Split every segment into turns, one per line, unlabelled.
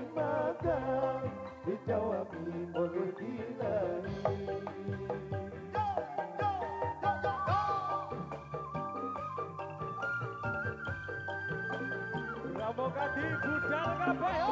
ibadah dijawami mulul ilahi.
Ramokadi budal kabeh.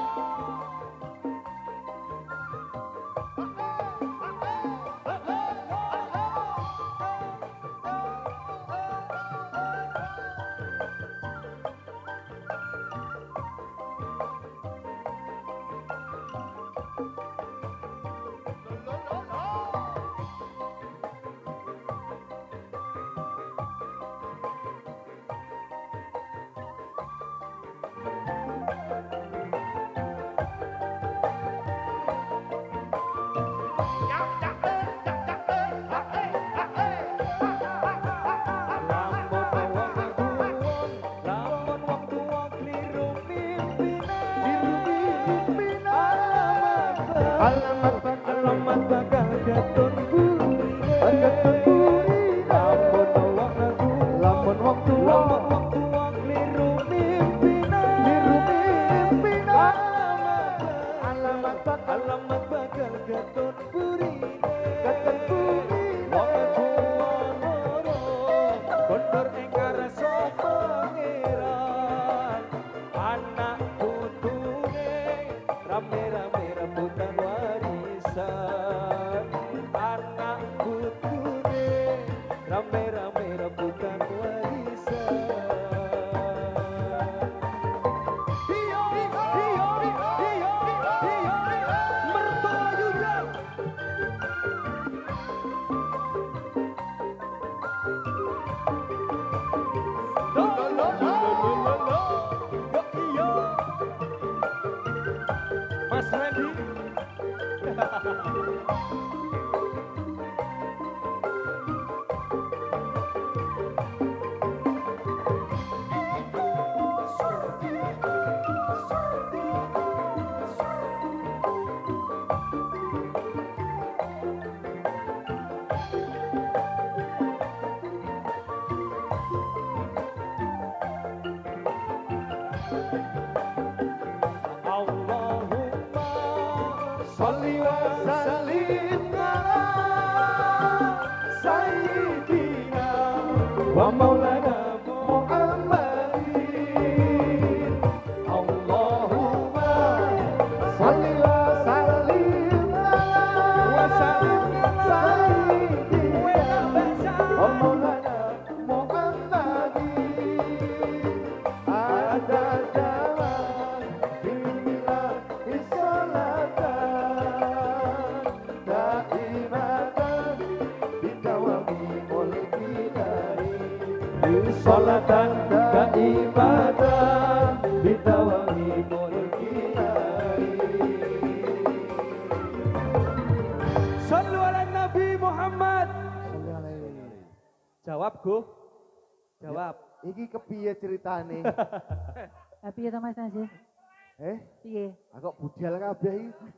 Alamat bakal getun buri, lamun wong tuwa kliru mimpine, alamat bakal getun buri, wong tuwa loro kondur engkar sapa pangeran, anak putune rame-rame rebutan warisan, anak putune rame-rame rebutan warisan. Hiyo mertua Yuda. Mas Randy. Allahumma sholli wa sallim ala sayyidina wa maulana Muhammadin. Allahumma sholli wa sallim ala sayyidina wa maulana Muhammadin. Ada zaman bila isolatan daimatan bidawami mulki dari isolatan daimatan bidawami mulki dari. Sallu ala Nabi Muhammad. Jawab Go. Jawab. Iki kepiye ceritane?
Piye to Mas Najih? Piye?
Kok budal kabeh iki.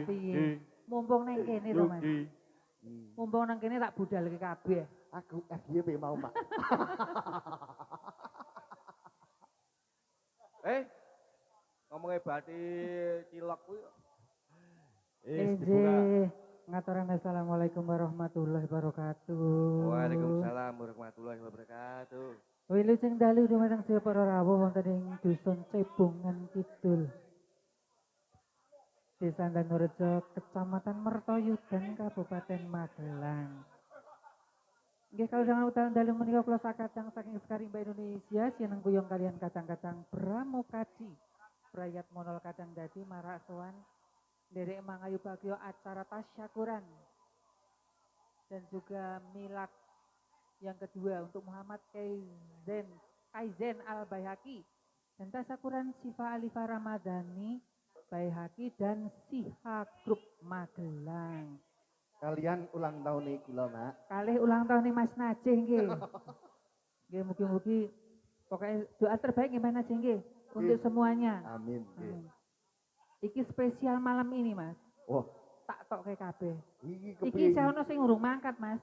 Piye? Mumpung nang kene to Mas. Mumpung nang kene tak budalke kabeh.
Aku piye pe mau, Pak?
Ngomongnya bati cilok kuwi.
Dibuka. Ngaturan assalamualaikum warahmatullahi wabarakatuh.
Waalaikumsalam warahmatullahi wabarakatuh.
Wilujeng dalu dumateng sedaya para rawuh wonten ing dusun Cebongan Kidul. Desa Danurejo, Kecamatan Mertoyudan, Kabupaten Magelang. Nggih kalih utawi dalu menika kula sakadang saking Sekarimba Indonesia sineng kuyung kalian kadang-kadang Pramukadi. Prayat monol kadang dadi marak sowan derek mangayu bagyo acara tasyakuran dan juga milad yang kedua untuk Muhammad Kaizen Al-Baihaqi dan tasyakuran Sifa Alifah Ramadhani Baihaqi dan Siha Group Magelang.
Kalian ulang tahun nih kula, Mak.
Kalih ulang tahun nih Mas Najih nggih. Nggih mugi-mugi pokoknya doa terbaik gimana Najih nggih untuk semuanya.
Amin.
Iki spesial malam ini Mas.
Wah,
tak tok kayak kabeh.
Iki
saya ono sing urung mangkat Mas.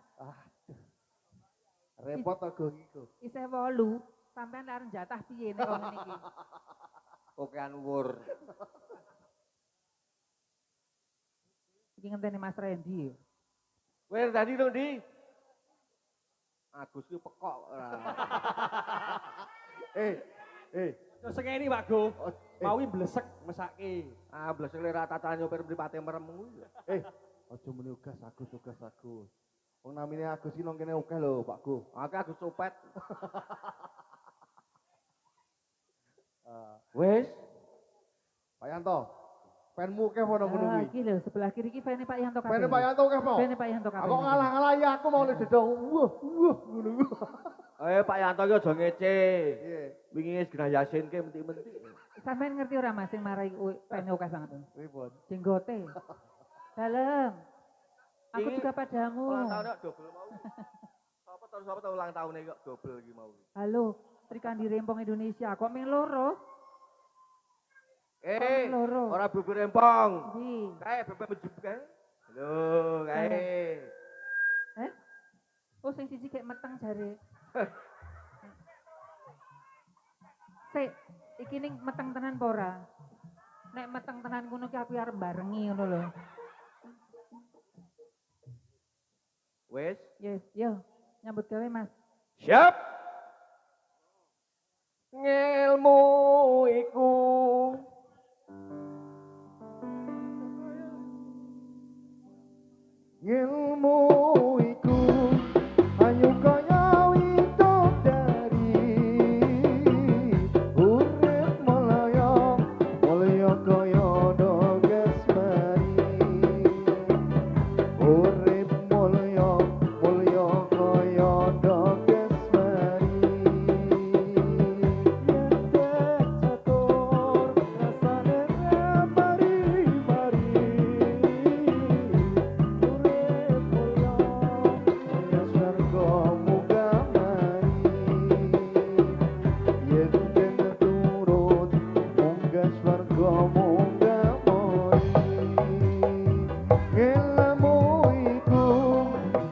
Repot aku iku.
Isih 8 sampean arep jatah piye nek ngono iki.
Okean Wur.
Iki ngenteni Mas Randy.
Wes tadi dong di. Agus ki pekok ora.
Terus
Sengeni Pak Go.
mau
blesek mesake. Ah blesek le rata nyopir mripate merem kuwi.
aja muni ugas Agus. Wong namine Agus iki nang kene akeh lho, Pak Gu.
Akeh Agus copet. Wes,
Pak Yanto. Penmu akeh ono ngono kuwi.
Iki lho sebelah kiri iki fene Pak Yanto kabeh.
Pene Pak Yanto akeh po.
Fene Pak Yanto kabeh.
Aku ngalah-ngalah ya aku mau didong. Wah, ngono kuwi.
ayo Pak Yanto ki aja ngece.
Iya.
Wingi wis gerah Yasin ke mentik-mentik.
Sampeyan ngerti ora Mas sing marai fene akeh banget.
Pripun?
Jenggote. Dalem. Aku
Ini
juga padamu.
Ulang tahunnya double mau. Sapa tahu ulang tahunnya kok double iki mau.
Halo, Trikandi Rempong Indonesia. Kok ming loro? Loro.
Ora bubur rempong.
Ndi?
Kae bebek menjub kae. Lho, kae.
Oh, sing siji kayak meteng jare. Sik, iki ning meteng tenan apa ora? Nek meteng tenan ngono ki aku arep barengi ngono lho.
Wes,
Yes, yo. Nyambut gawe Mas.
siap. Ngilmu iku
Ilmu iku ayu kaya widodari urip mulya kaya dogesmari urip mulya kaya dogesmari yen catur rasane mari-mari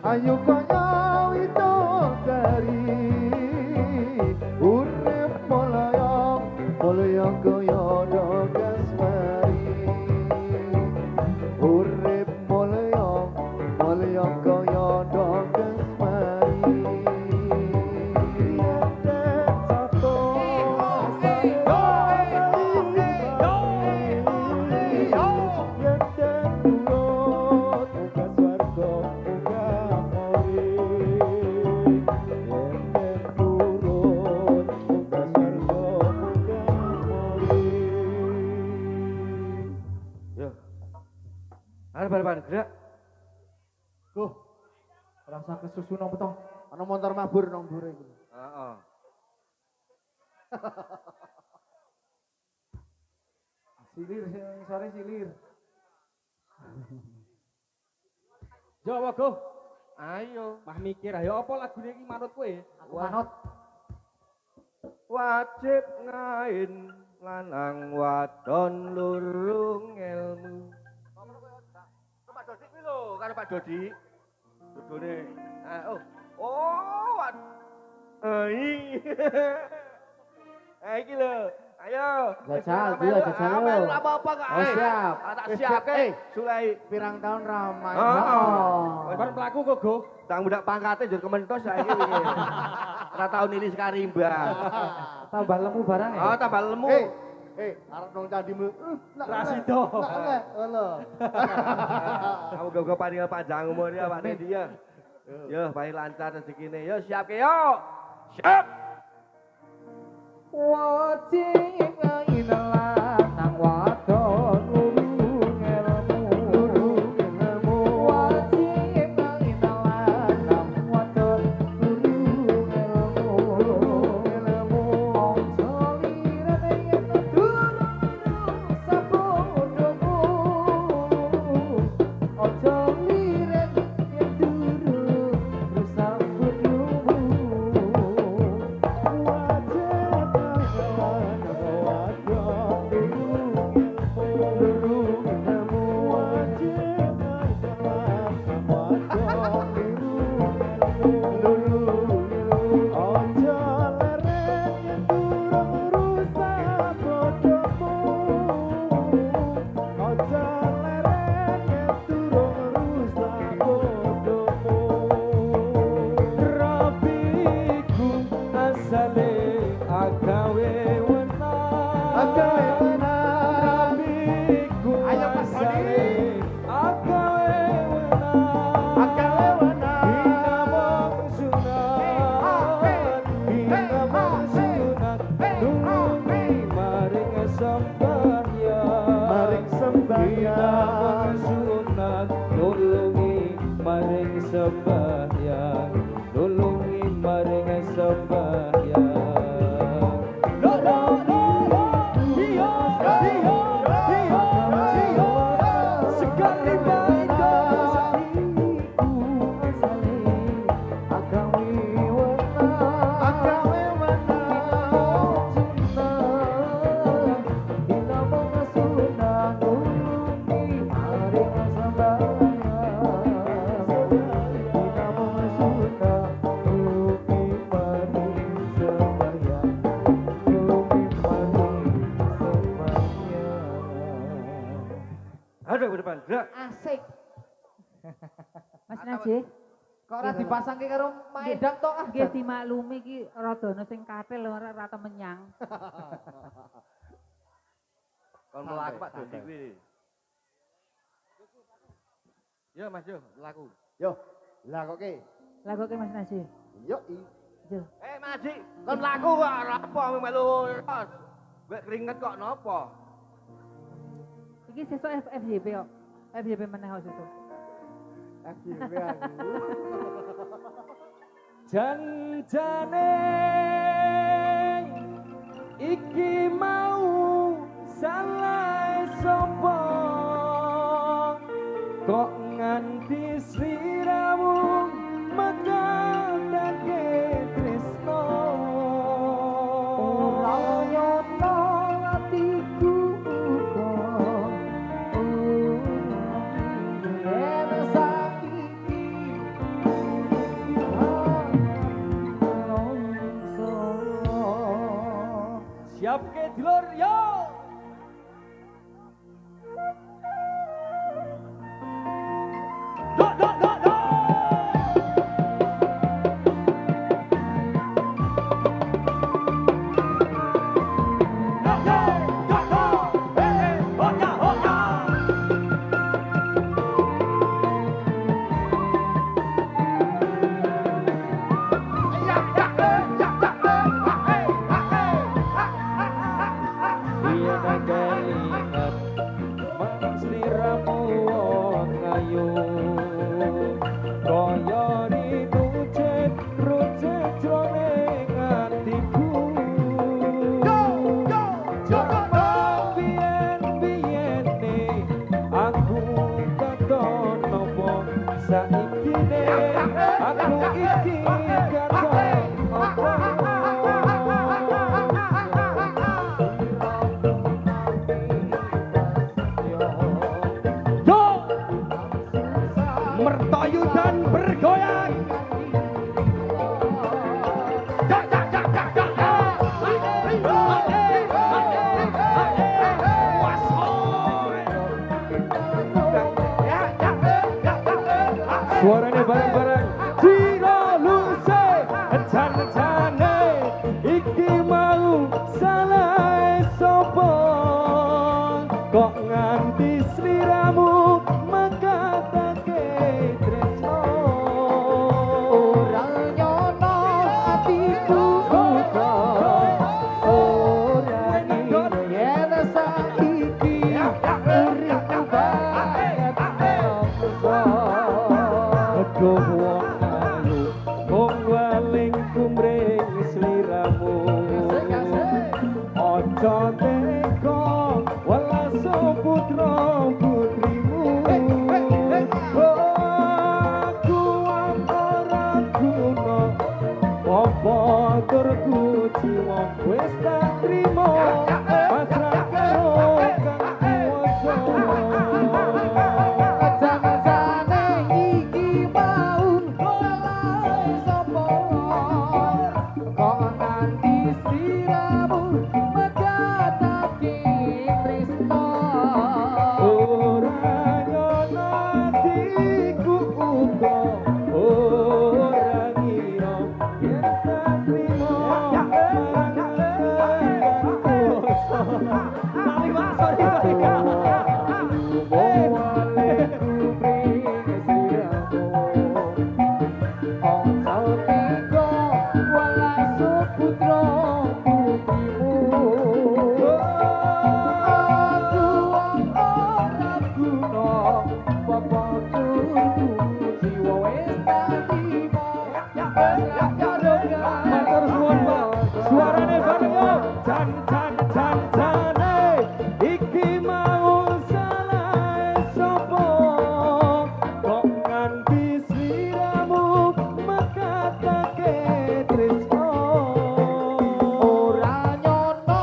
ayo kaya widodari urip mulya kaya dogesmari urip mulya kaya dogesmari
Yo. Arep bal-balan gerak.
Duh, rasa kesusu nang beto. Ana montor mabur nang mbure iku.
Heeh.
Silir sore silir.
Jawa Go. Ayo, mah mikir ayo apa lagune iki manut kowe?
Aku manut.
Wajib ngain lanang wadon lurung ilmu. Pak Dodi kuwi lho, karo Pak Dodi. Dodone. Iki lho. Ayo.
Jajal, dulu jajal.
Melu apa-apa kok.
Oh, siap.
Tak siapke. Sulai
Pirang tahun ramai.
Bar mlaku kok, Go. Tang budak pangkate njur kementos saiki iki. Ora tau nili sekarimba.
Tambah lemu barang ya.
Oh, tambah lemu.
Arep nang candimu.
Rasido.
Ngono.
Kamu gak panjang panjang umur ya Pak Nedi ya. Yo, paling lancar rezekine. Yo, siap ke yo. Siap.
Wajib inalah nang wadon lurung ilmu. Wajib inalah nang wadon lurung ilmu. Ojo lirane yen durung sabodomu. Ojo lirane yen durung rusak bodomu. Wajib
dek ke depan. Gerak.
Asik.
Mas Najih,
Kok ora dipasangke karo maedang tok ah.
nggih dimaklumi iki radana sing kathil ora rata menyang.
Kon mlaku Pak Dodi kuwi. Yo Mas yo, laku.
Yo, lakoke.
Lagoke Mas Najih.
Yo i.
Jo.
Mas Dik, kon laku kok ora apa melu. Wek keringet kok napa?
Iki sesuk FJP kok. FJP meneh kok sesuk.
FJP aku.
Janjane iki mau salah sapa kok nganti sliramu megandake tresno
Ora nyono atiku kok yen saiki
siap ke dulur yo dok dok dok dok iya kelingat maning sliramu wong ayu kaya ditucet rucet jroning atiku biyen-biyene aku katon nopo saiki ne aku iki katon nopo Yo, mertoyu dan bergoyang. Suaranya bareng-bareng. Ciro luse, jan-jane, iki mau salah sopo. Kok nganti sliramu megatake tresno
ora nyono atiku kok ora yen saiki uripku banget
Aduh wong ayu wong waling kumring sliramu Ojo teko walaso putra putrimu aku ora guna apa turku jiwa wis tak trimo pasrah karo kang kuwasa
Jangan-jangan iki mau salah sapa kok nganti sliramu megatake tresno
ora nyono atiku uga ora ngira yen tak trimo lali Pak sorry Matur suwun Pak. Suarane bareng yo. Jan jan jan jane iki mau salah sapa kok nganti sliramu megatake tresno
ora nyono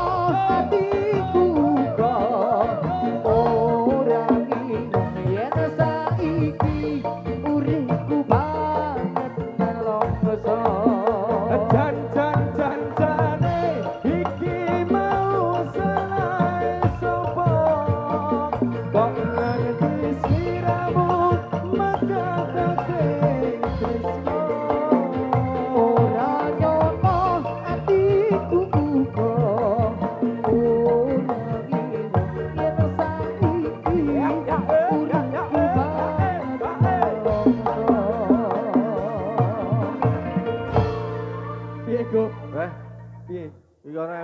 atiku kok ora nginep yen saiki uripku banget nelongso
jan jan jan jane iki mau salah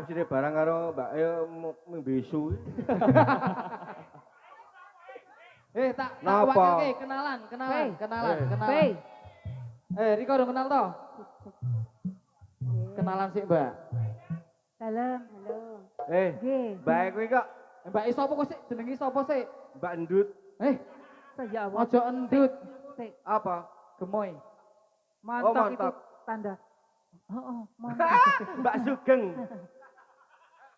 sini barang karo Mbak E mbisu.
Tak
Napa?
wakilke kenalan.
Hei,
Riko udah kenal toh? Kenalan sih, Mbak.
dalam.
Halo.
Nggih.
Mbak E kuwi kok
Mbak sapa kok sih? Jenenge sapa sih?
Mbak Endut.
Saya
Ojo endut.
Sik,
Apa?
Gemoy.
montok itu
montok.
tanda. Montok.
Mbak Sugeng.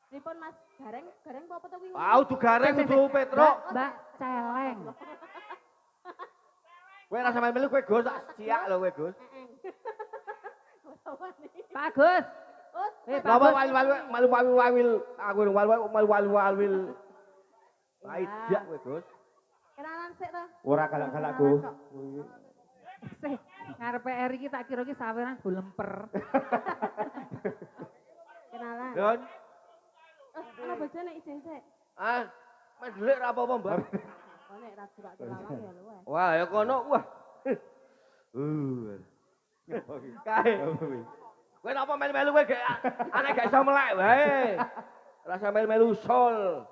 Pripun Mas? Gareng apa to kuwi?
Au dugareng kudu Petro.
Mbak celeng.
Kowe rasa melu kowe Gus, tak siak lho kowe Gus.
Pak Agus. Pak
Napa
Agus.
malu-malu aku malu-malu. Aijak kowe Gus.
Kenalan sik to.
Ora galak-galak Go.
Sih, ngarepe Eri iki tak kira iki saweran go lemper.
Kenalan.
Don.
Ana bojone izin sik.
Mas delik ra apa-apa, Mbak.
Oh nek ra durake lawang ya lho.
Wah, ya kono wah. Kae. Kowe napa melu-melu kowe gak anek gak iso melek wae. Rasa melu-melu sol.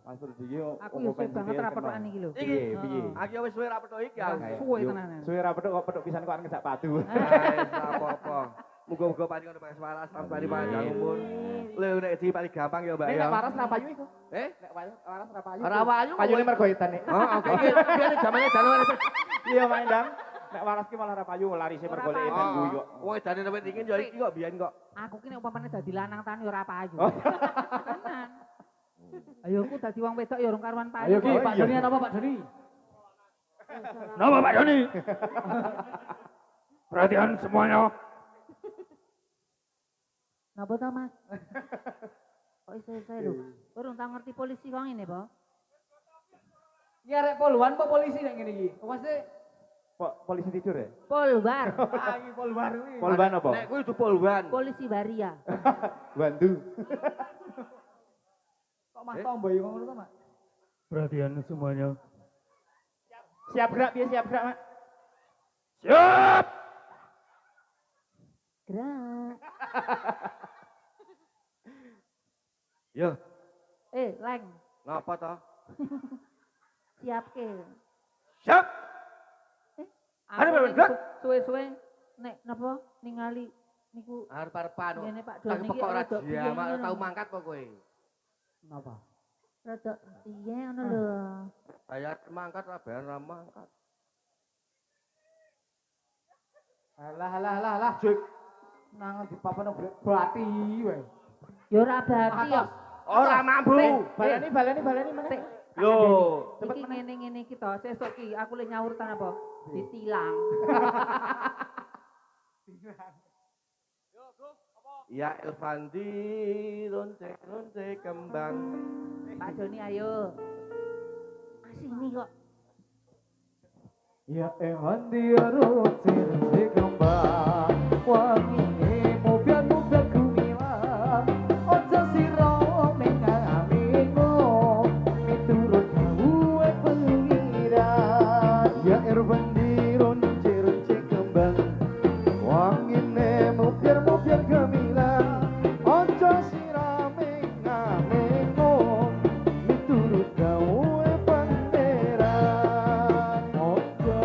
Mas Rudi iki
Aku yo suwe banget ra petokan iki lho.
Iki
piye?
Aku wis suwe ra petuk iki aku.
Suwe tenanan.
Suwe ra petuk kok petuk pisan kok ngejak padu.
Wis apa-apa. Muga-muga paling ono Mas Waras sampai panjang umur. Lho nek di paling gampang ya, Mbak ya.
Nek waras ra payu iku.
Nek
Waras ra payu.
ora wayu.
Payune mergo edan nek.
Oh, oke iki biyen zamane jaman
Iya Mang Dang. Nek waras ki malah ra payu larise mergo lek edan kuwi kok.
Wong edane sampe dingin ya iki kok biyen kok.
Aku ki nek umpamane dadi lanang tani ora payu.
Oh.
Tenan. Ayo aku dadi wong wedok ya urung karuan payu.
Ayo Ki,
Oh,
Pak
iya.
Doni apa Pak Doni?
Napa Pak Doni? Perhatian semuanya.
Napa to, Mas? Kok iso-iso lho. Urung tau ngerti polisi kok ngene, Po.
Iki arek poluan apa polisi nek ngene iki? Kok mesti
Polisi tidur ya?
Polbar.
iki poluan kuwi.
Polban apa?
Nek kuwi kudu polwan.
Polisi Baria.
Bantu.
Kok Mas Tombo iki ngono to, Mak?
Perhatian semuanya.
Siap gerak piye siap gerak, Mak?
Siap.
Gerak.
Yo,
Leng,
ngapa to?
siapke.
Siap.
Aku
Aduh,
ning
gerak.
suwe-suwe nek napa ningali niku
Arep-arepan.
ngene Pak
Tak
Doni iki
pokok ora
rada piye
jamak
ngono.
tau mangkat kok kowe.
Napa?
Rada piye ngono lho.
Saya mangkat ra ben ra mangkat.
Alah. Jek. Nang di papan bati wae.
Ya ora bati ya.
Ora mampu.
Baleni meneh.
Sik,
Lho,
iki ngene-ngene iki to, sesuk ki aku le nyaur tan apa? Ditilang.
ya Elvandi lonce kembang.
Pak Doni ayo. Sini kok.
Ya handi rotir kembang wangi mobil gumila ojo sira mengamingo miturut gue pengiran ya handi rotir kembang wangi mobil gumila ojo sira mengamingo miturut gue pangeran moga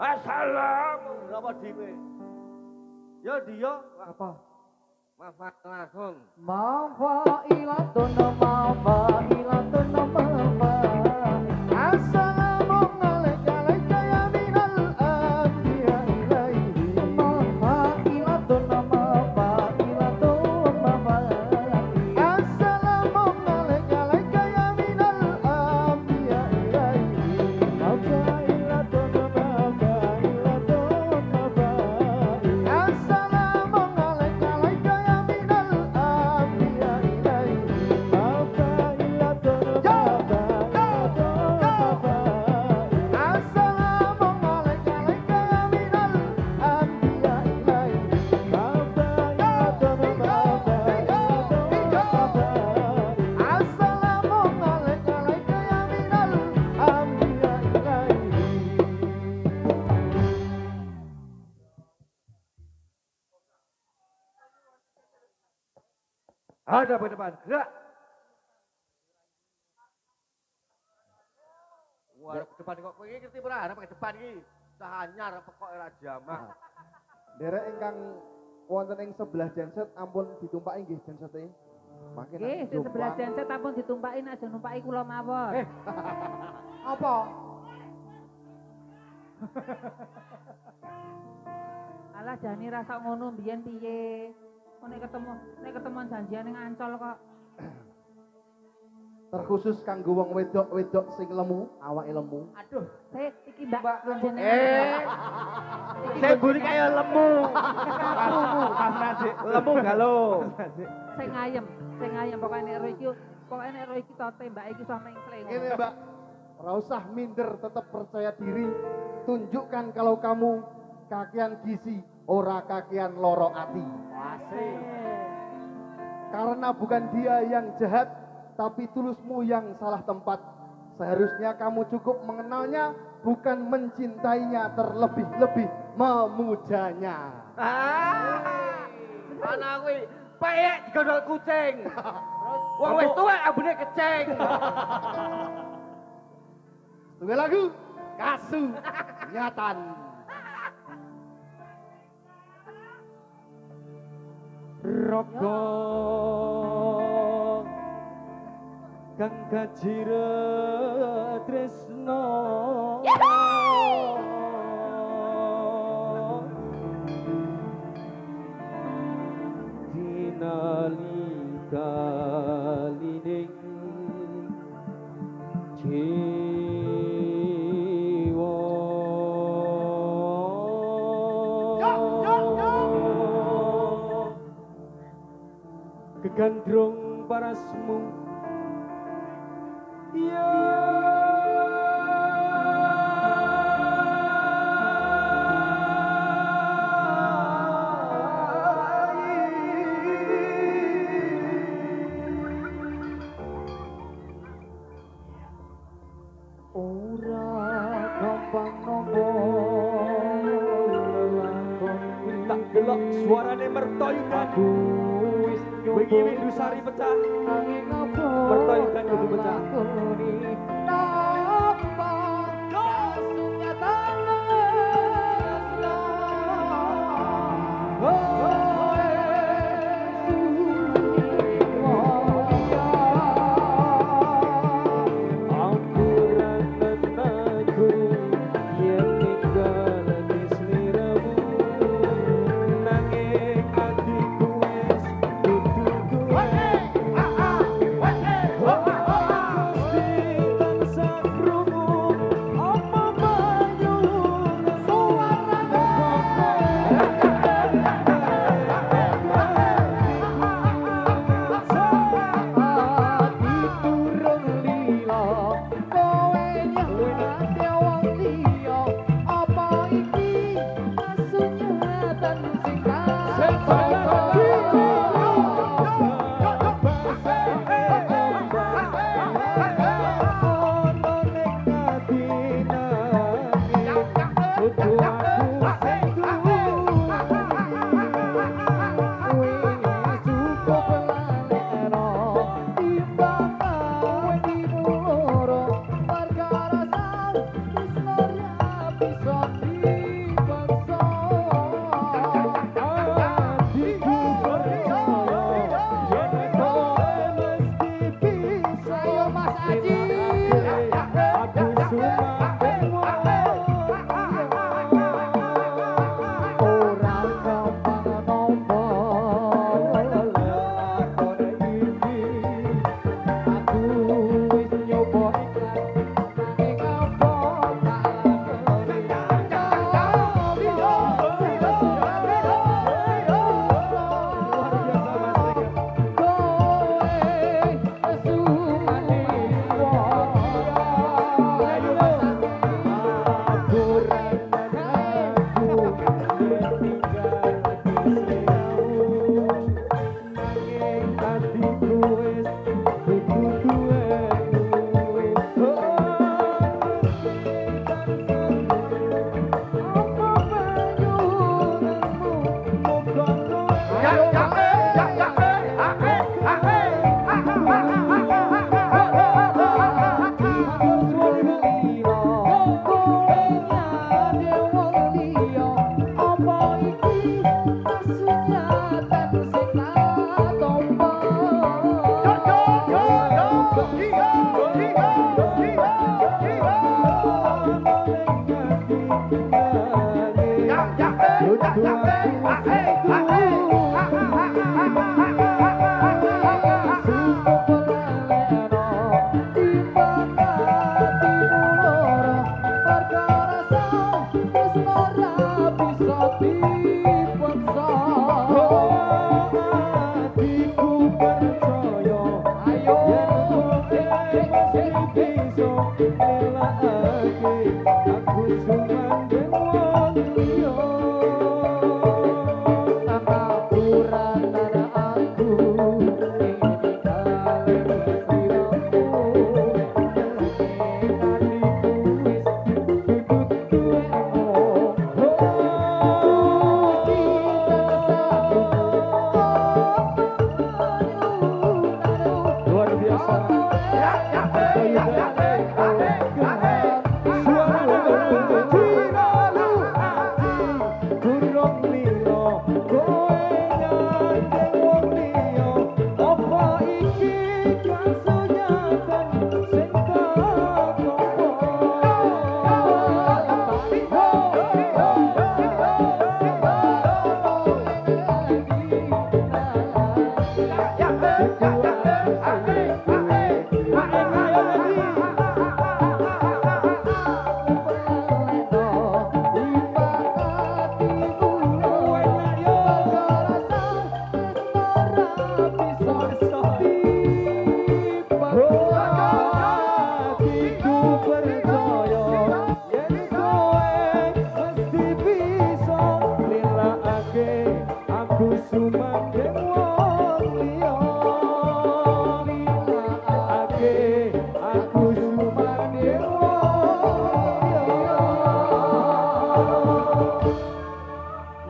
Assalamu berapa di kowe? Yo dia
Apa?
mafat langsung.
Mafailatun mafailatun mafa. Assalamu alaika ya minal anbiya ilaihi. Mafailatun mafailatun mafa. Assalamu alaika ya minal anbiya ilaihi. Mafailatun mafailatun mafa. Assalamu alaika ya minal anbiya ilaihi. Mafailatun
Ada ke depan, gerak. Wah, ke depan kok kowe iki ngerti ora? Arep ke depan iki. Cah anyar apa kok ora jamak.
Derek ingkang wonten ing sebelah genset ampun ditumpaki nggih gensete. Mangke
Nggih, sing sebelah genset ampun ditumpaki aja numpaki kula mawon.
apa?
Alah jani rasa ngono mbiyen piye? Kok nek ketemuan janjian ning Ancol kok.
Terkhusus kanggo wong wedok-wedok sing lemu, awake lemu.
Aduh, iki Mbak jenengan.
Saya buri kaya lemu.
Mas Najik.
Lemu galo.
Sing ayem pokoke nek ro iki tote Mbak iki sama ing sleng.
Ngene ya, Mbak. Ora usah minder, tetap percaya diri. Tunjukkan kalau kamu kakian gizi, ora kakian loro ati. Karena bukan dia yang jahat, tapi tulusmu yang salah tempat. Seharusnya kamu cukup mengenalnya, bukan mencintainya, terlebih-lebih memujanya.
Anak kuwi peyek digodol kucing. Wong wis tuwek ambune kecing.
Tunggu lagu, kasu, nyatan.
Raga kang kajira tresno dinalika lining jiwa kegandrung parasmu ya
Ora gampang nombo
tak delok suarane mertoyudan wingi Windusari pecah mertoyudan kudu pecah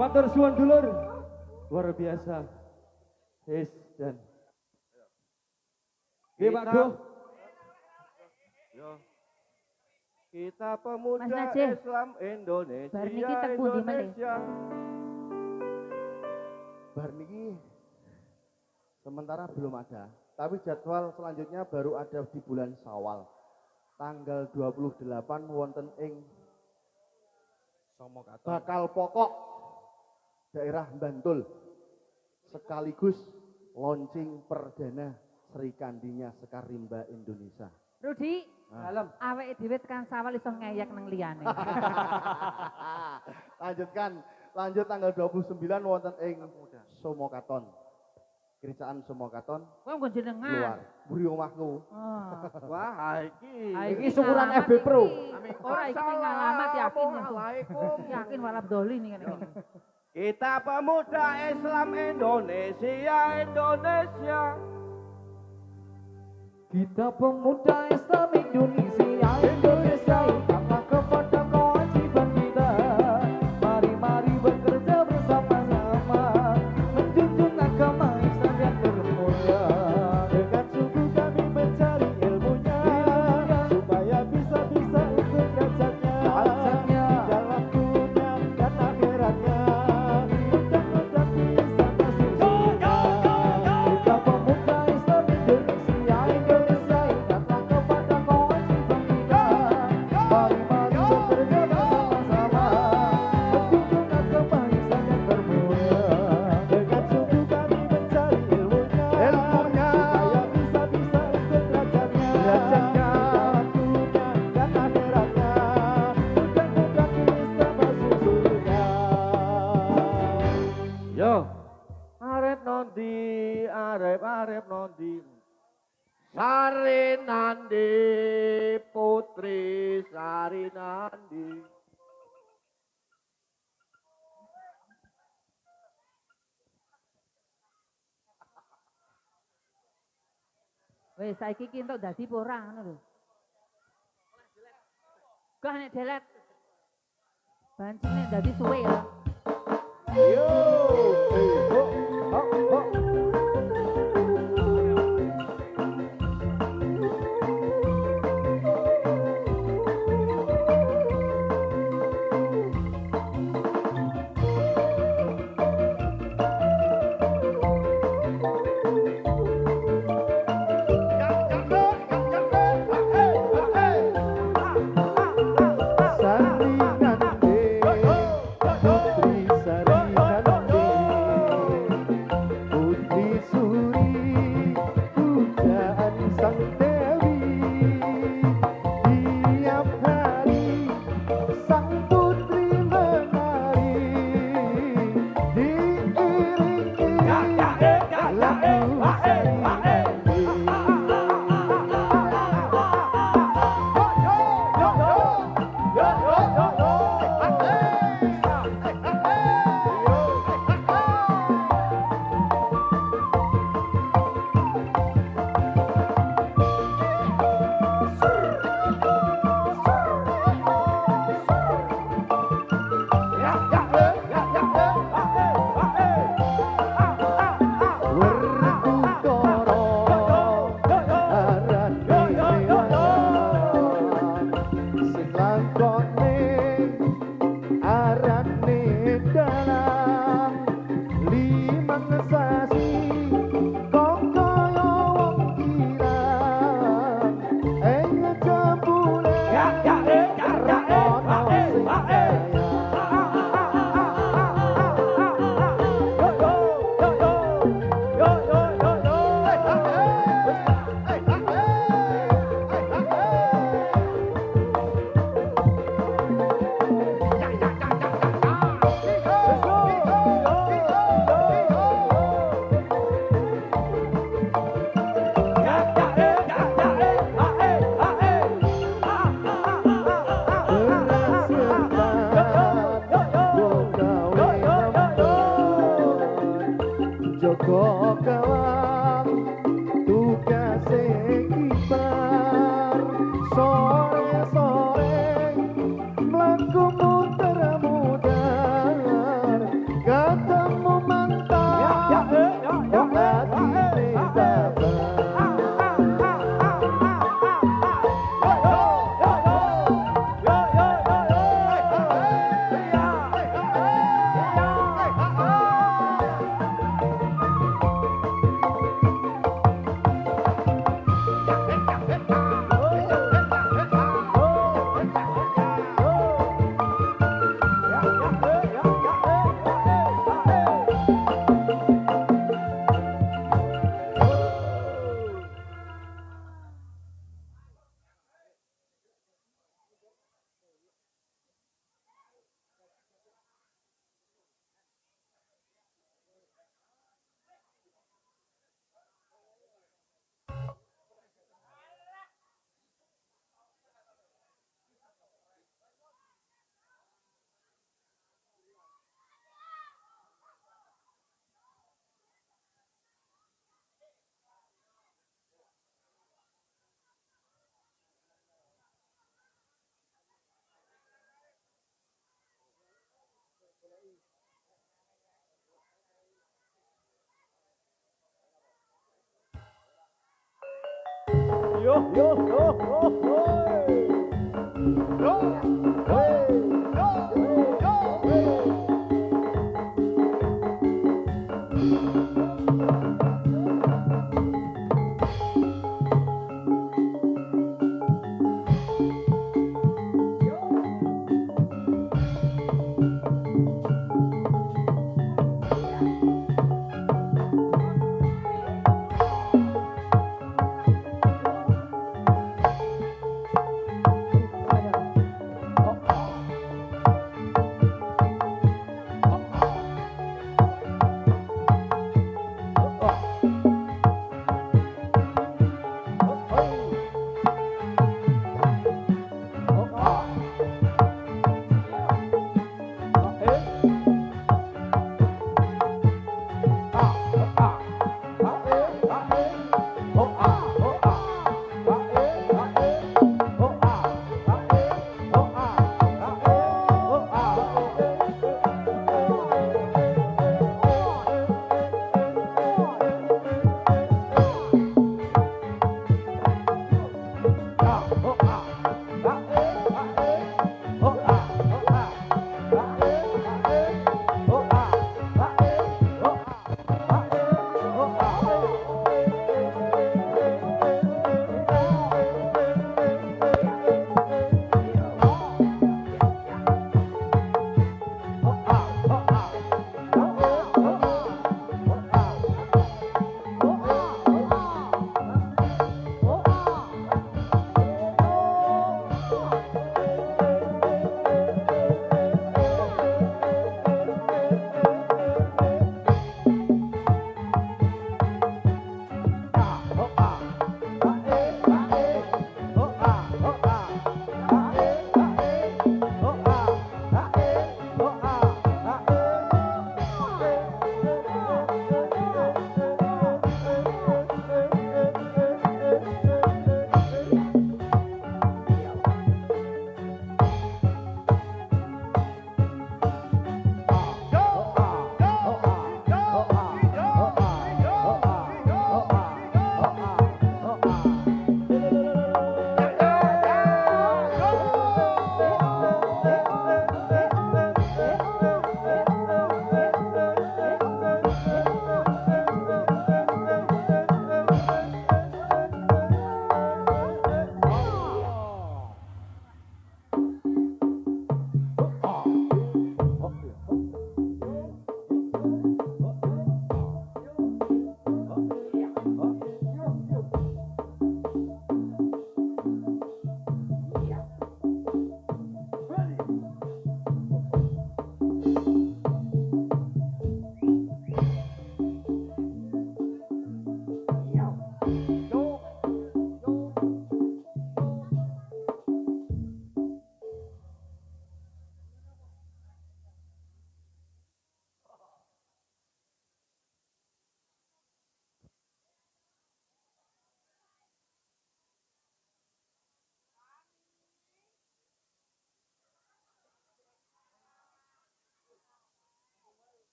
Matur suwun dulur. Luar biasa. Yes dan. Nggih Pak Go.
Yo. Kita pemuda
Mas Najih.
Islam Indonesia.
Bar niki teng pundi meneh?
Indonesia.
Bar niki sementara belum ada, tapi jadwal selanjutnya baru ada di bulan Syawal. Tanggal 28 wonten ing Bakal Pokok daerah Bantul. Sekaligus launching perdana Sri Kandinya Sekarimba Indonesia.
Rudi,
Dalam.
awake dhewe tekan Sawal iso ngeyek nang liyane.
Lanjut tanggal 29 wonten ing Somokaton. Kerjaan Somokaton
Kowe nggon jenengan.
luar. Buri omahku.
Oh.
Wah, iki.
Iki
syukuran FB Pro.
Ora iki ngalamat yakin.
Assalamualaikum.
Yakin walap doli nih kan.
Kita pemuda Islam Indonesia, Indonesia.
Kita pemuda Islam Indonesia, Indonesia, taat kepada kewajiban kita. Mari bekerja bersama-sama, menjunjung agama Islam yang termulia. Dengan sungguh kami mencari ilmunya, supaya bisa untuk derajatnya, dalam dunia dan akhiratnya. Mudah-mudahan bisa masuk surga. Kita pemuda Islam Indonesia, Indonesia, taat kepada kewajiban kita. Mari bekerja bersama-sama, menjunjung agama Islam yang termulia. Dengan sungguh kami mencari ilmunya, supaya bisa ikut derajatnya, dalam dunia dan akhiratnya. Mudah-mudahan bisa masuk surga.
Yo. Arep nondi. Sari nandi, putri Sari nandi.
Wes saiki ki entuk dadi apa ora ngono lho. Gak nek delet. Bancine dadi suwe ya.
Yo, ho, ho.
Sari nande, putri Sari nande. kawang tugase kibar sore-sore mlaku muter-muter ketemu mantan kok atine sabar.
Yo yo yo yo yo. Yo. Hey. Yo. Yo.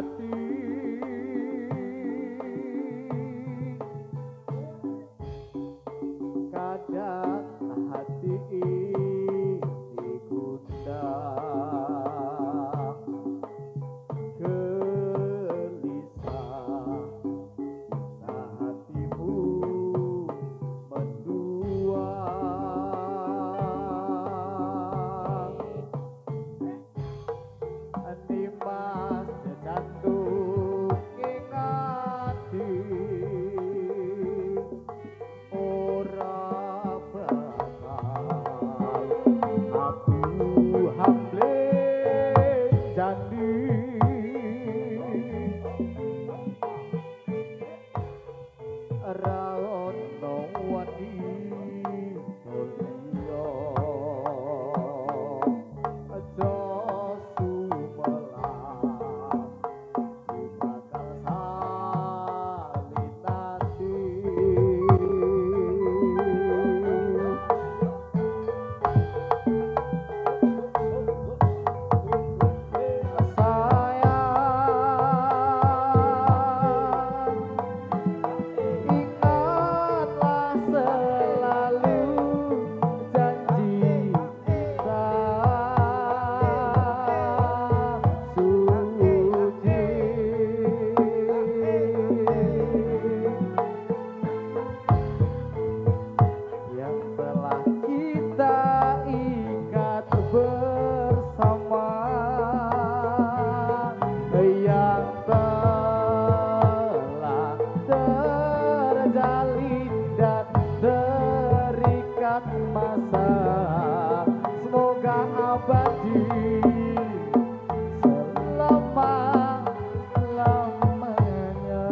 ati kadang hati ini gundah gelisah hatimu mendua nimas jantung ingati ora bakal aku hamle janji ra ono wani liya aja sumelang bakal salin nanti ingatlah selalu janji suci yang telah kita ikat bersama, yang telah terjalin dan terikat masa, semoga abadi selama-lamanya.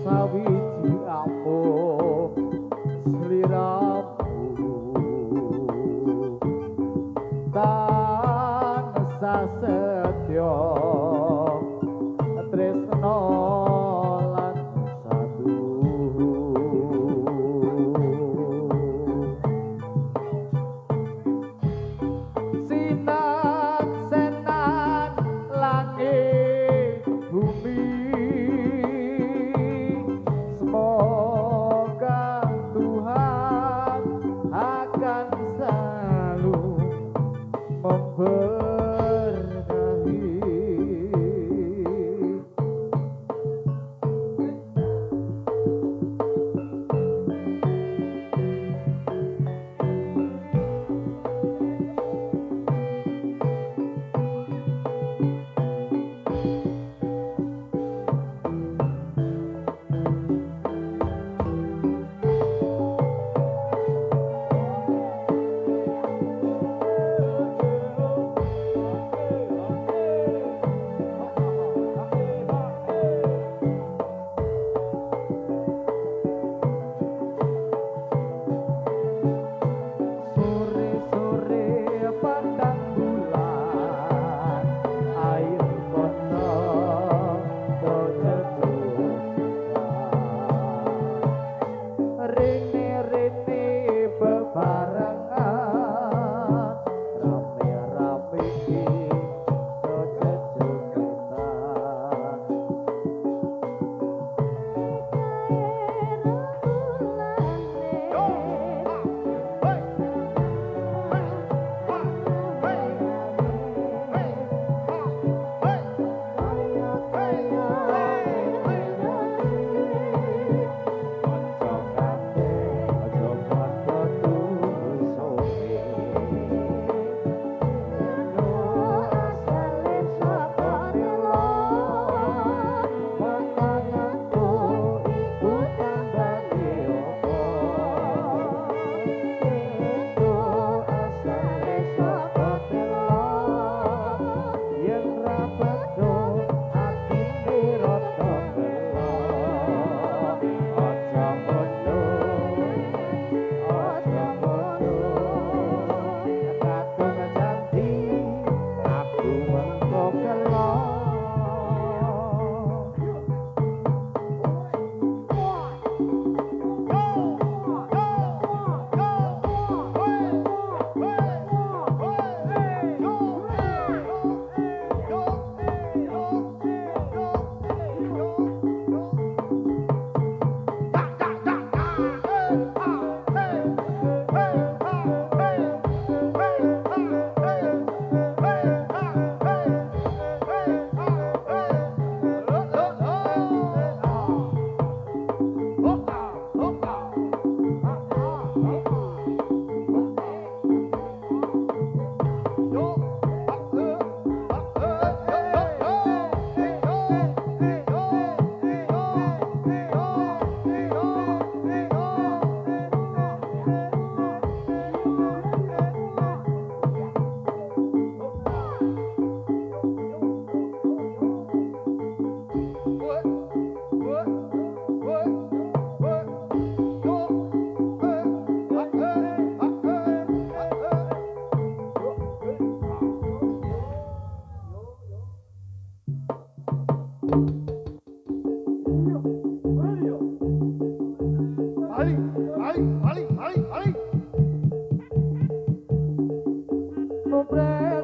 Sawiji ampuh sliramu tansah setya tresno lan satu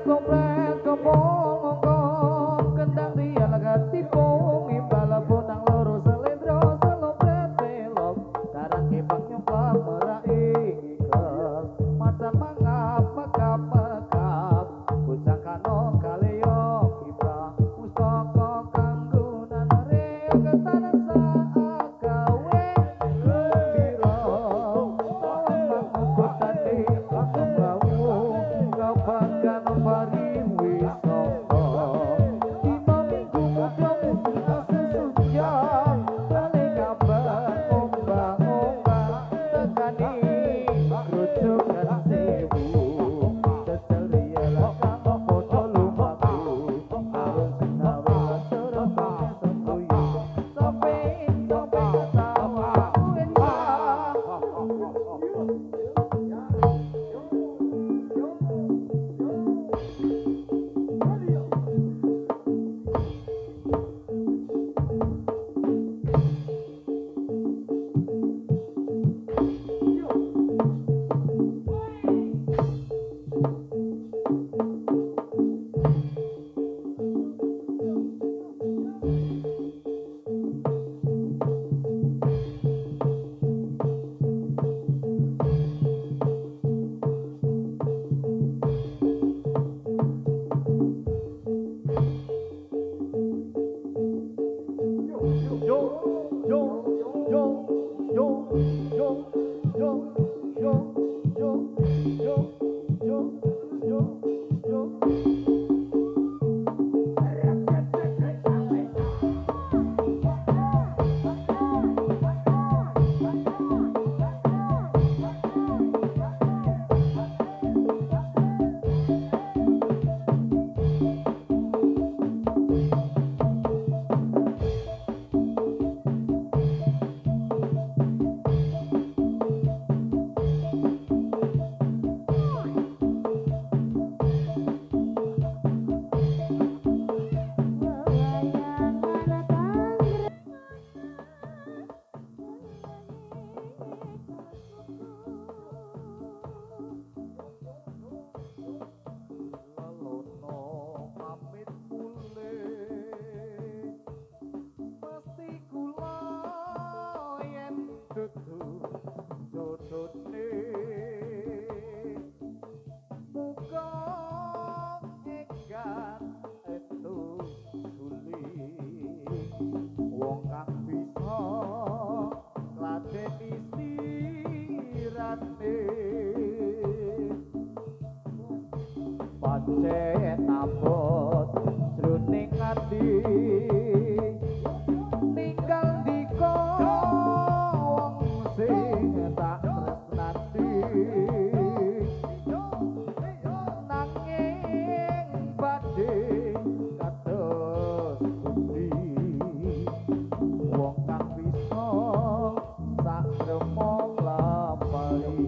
Kompres kepong kendang dia lagat tipung imbal bonang loro selendro selopret belok karang kepang nyopla merai ikel macan mangap mekap kucang kano kaleo kibra pustaka kanggunan reo ketana saakawe biro sawan mangkut tadi bawu kau banggan pari wisoko kita minggu muda musina sesunja kali kabar ombak-ombak tekani rujukan sewu seceria lakang podo lumaku harus sinawe serempang sembuyu sampai ketawa pancen abot jroning ati ninggal dika wong sing tak tresnani nanging badhe kados pundi wong kang bisa sak remong lampari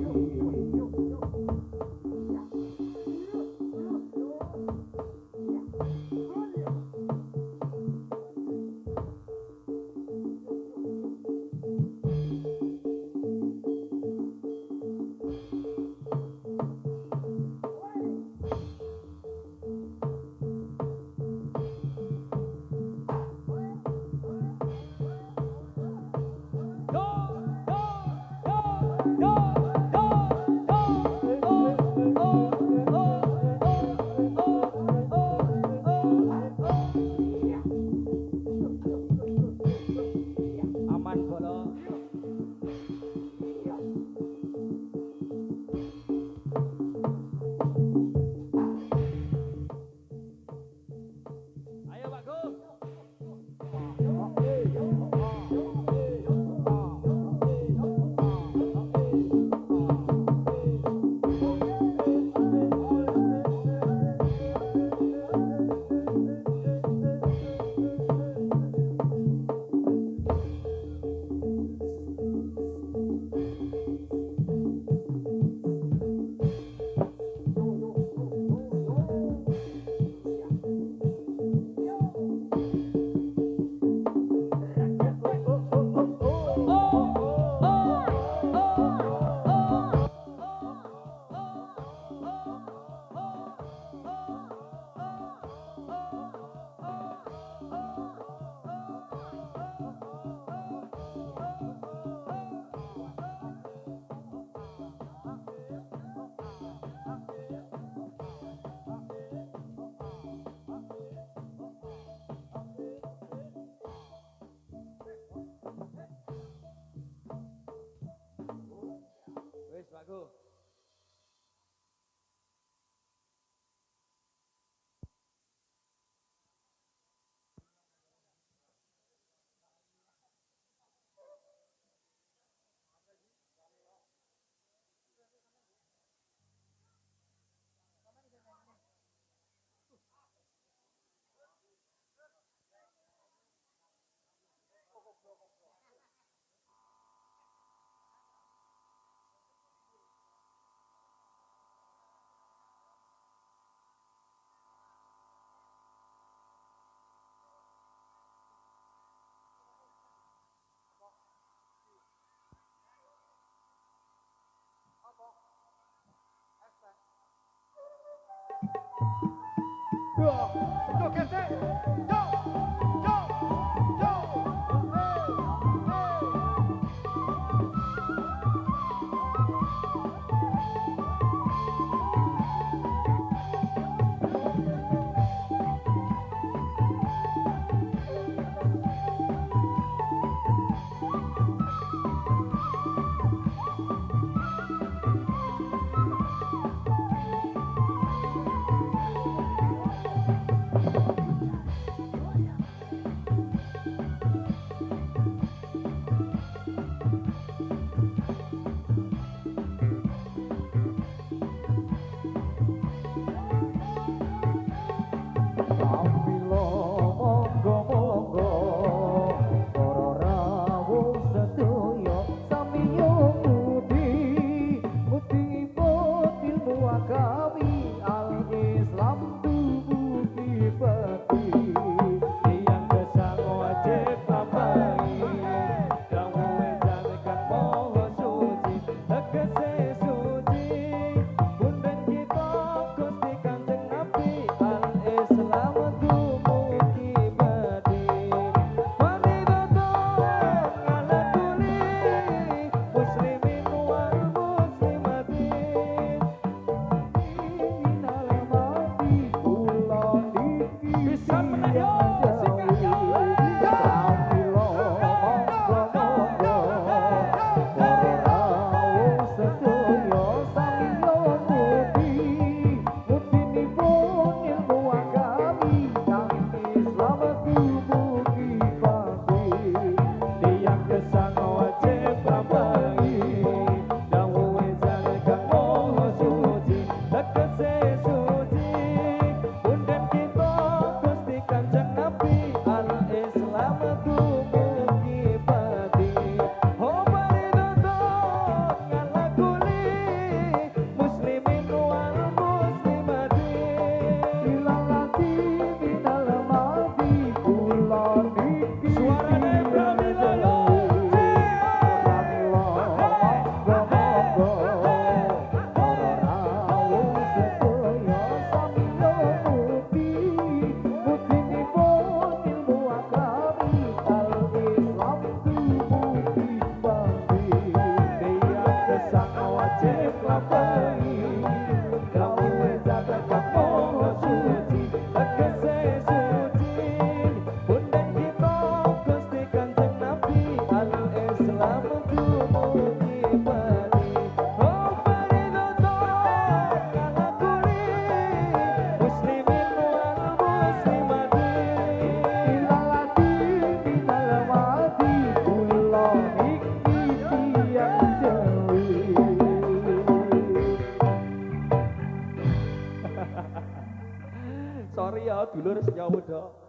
Sorry ya, dulur senyawa dok.